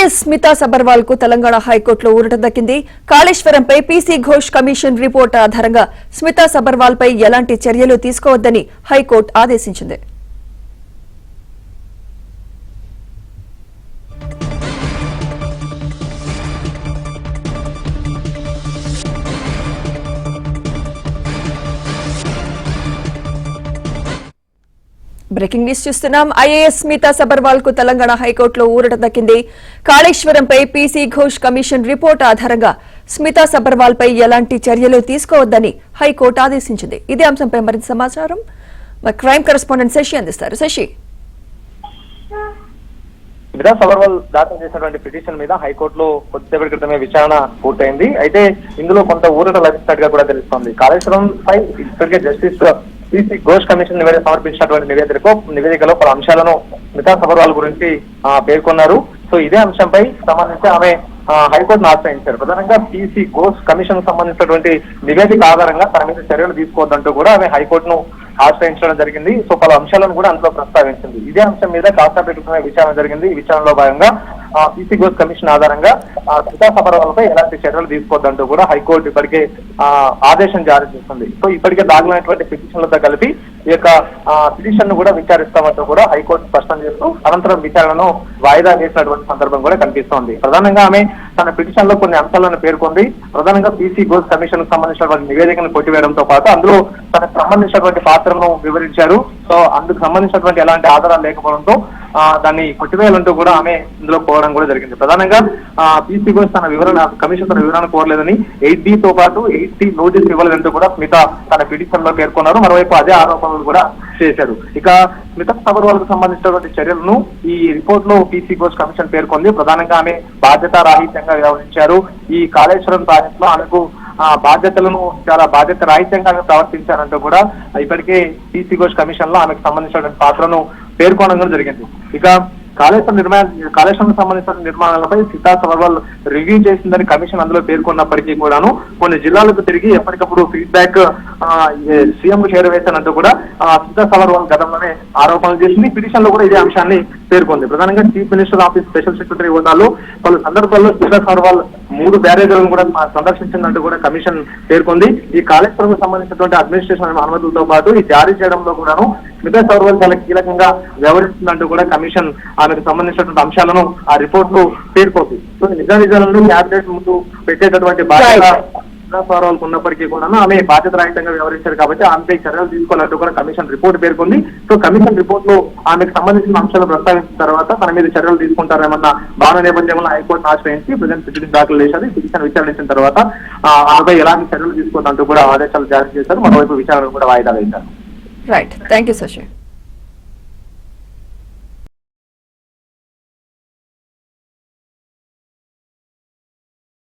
IAS Smita Sabharwal కు తెలంగాణ హైకోర్టులో ఊరట దక్కింది. కాళేశ్వరంపై పీసీ ఘోష్ కమిషన్ రిపోర్ట్ ఆధారంగా స్మితా సబర్వాల్ పై ఎలాంటి చర్యలు తీసుకోవద్దని హైకోర్టు ఆదేశించింది. బ్రేకింగ్ న్యూస్ చూస్తున్నాం. ఐఏఎస్ స్మితా సబర్వాల్ కు తెలంగాణ హైకోర్టులో ఊరట దక్కింది. కాళేశ్వరంపై పీసీ ఘోష్ కమిషన్ రిపోర్ట్ ఆధారంగా స్మితా సబర్వాల్ పై ఎలాంటి చర్యలు తీసుకోవద్దని హైకోర్టు ఆదేశించింది. ఇదే అంశంపై మరింత సమాచారం మా క్రైమ్ కరెస్పాండెంట్ శశి అందిస్తారు. శశి, స్మితా సబర్వాల్ దాఖలు చేసినటువంటి పిటిషన్ మీద హైకోర్టులో కొద్దిసేపటి క్రితమే విచారణ పూర్తయింది. అయితే ఇందులో కొంత ఊరట లభిస్తున్నట్టుగా కూడా తెలుస్తోంది. కాళేశ్వరం పై ఇప్పటికే జస్టిస్ పీసీ ఘోష్ కమిషన్ సమర్పించినటువంటి నివేదికలో పలు అంశాలను స్మితా సబర్వాల్ గురించి పేర్కొన్నారు. సో ఇదే అంశంపై సంబంధించి ఆమె హైకోర్టును ఆశ్రయించారు. ప్రధానంగా పీసీ ఘోష్ కమిషన్ సంబంధించినటువంటి నివేదిక ఆధారంగా తన మీద చర్యలు తీసుకోవద్దంటూ కూడా ఆమె హైకోర్టును ఆశ్రయించడం జరిగింది. సో పలు అంశాలను కూడా అందులో ప్రస్తావించింది. ఇదే అంశం మీద కాసేపటి విచారణ జరిగింది. ఈ విచారణలో భాగంగా పీసీ ఘోష్ కమిషన్ ఆధారంగా స్మితా సబర్వాల్ పై ఎలాంటి చర్యలు తీసుకోవద్దంటూ కూడా హైకోర్టు ఇప్పటికే ఆదేశం జారీ చేస్తుంది. సో ఇప్పటికే దాఖలైనటువంటి పిటిషన్లతో కలిపి ఈ యొక్క పిటిషన్ ను కూడా విచారిస్తామంటూ కూడా హైకోర్టు స్పష్టం చేస్తూ అనంతరం విచారణను వాయిదా వేసినటువంటి సందర్భం కూడా కనిపిస్తోంది. ప్రధానంగా ఆమె తన పిటిషన్ లో కొన్ని అంశాలను పేర్కొంది. ప్రధానంగా పీసీ ఘోష్ కమిషన్ కు సంబంధించినటువంటి నివేదికను కొట్టివేయడంతో పాటు అందులో తనకు సంబంధించినటువంటి పాత్రను వివరించారు. సో అందుకు సంబంధించినటువంటి ఎలాంటి ఆధారాలు లేకపోవడంతో దాన్ని కొట్టివేయాలంటూ కూడా ఆమె ఇందులో కోరడం కూడా జరిగింది. ప్రధానంగా పీసీ ఘోష్ తన వివరణ కమిషన్ తన వివరణ కోరలేదని 8D తో పాటు 8D నోటీస్ ఇవ్వలేదంటూ కూడా స్మితా తన పిటిషన్ లో పేర్కొన్నారు. మరోవైపు అదే ఆరోపణలు కూడా చేశారు. ఇక స్మితా సబర్వాల్ కు సంబంధించినటువంటి చర్యలను ఈ రిపోర్ట్ లో పీసీ ఘోష్ కమిషన్ పేర్కొంది. ప్రధానంగా ఆమె బాధ్యతారాహిత్యంగా వ్యవహరించారు. ఈ కాళేశ్వరం ప్రాజెక్ట్ లో ఆమెకు బాధ్యతలను చాలా బాధ్యత రాహిత్యంగా ప్రవర్తించారంటూ కూడా ఇప్పటికే పీసీ ఘోష్ కమిషన్ లో ఆమెకు సంబంధించినటువంటి పాత్రను పేర్కొనడం జరిగింది. ఇక కాళేశ్వరం సంబంధించిన నిర్మాణాలపై స్మితా సబర్వాల్ రివ్యూ చేసిందని కమిషన్ అందులో పేర్కొన్నప్పటికీ కూడాను కొన్ని జిల్లాలకు తిరిగి ఎప్పటికప్పుడు ఫీడ్బ్యాక్ సీఎం కు చేరవేశానంటూ కూడా స్మితా సబర్వాల్ గతంలోనే ఆరోపణలు చేసింది. పిటిషన్ లో కూడా ఇదే అంశాన్ని పేర్కొంది. ప్రధానంగా chief minister office special secretary హోదాలో పలు సందర్భాల్లో స్మితా సబర్వాల్ 3 బ్యారేజీలను కూడా సందర్శించిందంటూ కూడా కమిషన్ పేర్కొంది. ఈ కాళేశ్వరం సంబంధించినటువంటి అడ్మినిస్ట్రేషన్ అనుమతులతో పాటు ఈ జారీ చేయడంలో కూడాను స్మితా సబర్వాల్ చాలా కీలకంగా వ్యవహరిస్తుందంటూ కూడా కమిషన్ ఆమెకు సంబంధించినటువంటి అంశాలను ఆ రిపోర్ట్ లో పేర్కొంది. సో నిజాలను క్యాబినెట్ ముందు పెట్టేటటువంటి బాధ్యత స్మితా సబర్వాల్ ఉన్నప్పటికీ కూడా ఆమె బాధ్యత రహితంగా వ్యవహరించారు కాబట్టి ఆమెపై చర్యలు తీసుకోవాలంటూ కూడా కమిషన్ రిపోర్ట్ పేర్కొంది. సో కమిషన్ రిపోర్ట్ లో ఆమెకు సంబంధించిన అంశాలు ప్రస్తావించిన తర్వాత తన మీద చర్యలు తీసుకుంటారేమన్న భావన నేపథ్యంలో హైకోర్టును ఆశ్రయించి ప్రజెంట్ పిటిషన్ దాఖలు చేశారు. పిటిషన్ విచారించిన తర్వాత ఆమెపై ఎలాంటి చర్యలు తీసుకోవద్దంటూ కూడా ఆదేశాలు జారీ చేశారు. మరోవైపు విచారణ కూడా వాయిదా వేశారు. Right, thank you Shashi.